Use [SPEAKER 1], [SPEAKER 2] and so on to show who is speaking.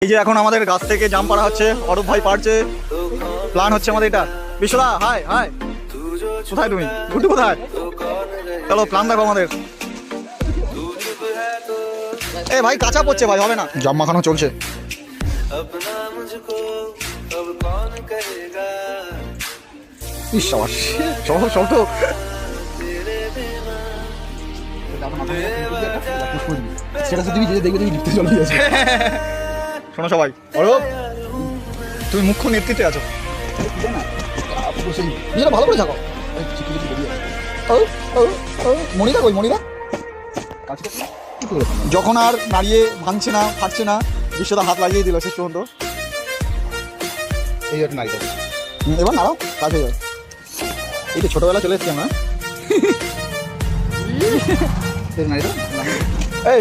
[SPEAKER 1] এই যে এখন আমাদের গাছ থেকে জাম পাড়া হচ্ছে, অরূপ ভাই পারছে, প্ল্যান হচ্ছে আমাদের এটা। বিশ্বদা হাই হাই, কোথায় তুমি? গুড্ডু কোথায়? চলো প্ল্যান দেখো আমাদের। এ ভাই কাঁচা পড়ছে ভাই, হবে না। জাম মাখানো চলছে। চলো চল তো। শোনো সবাই, অরূপ তুমি মুখ্য নেতৃত্বে আছো, ভালো করে থাকো। মনিরা কই? মনিরা যখন আর নাড়িয়ে ভাঙছে না, ফাটছে না, বিশ্বদা হাত লাগিয়ে দিল শেষ পর্যন্ত। এই একটা নাড়ি দেবো, এবার নাড়াও, কাজ হয়ে যাবে। এই তো ছোটবেলা চলে এসছি আমরা। এই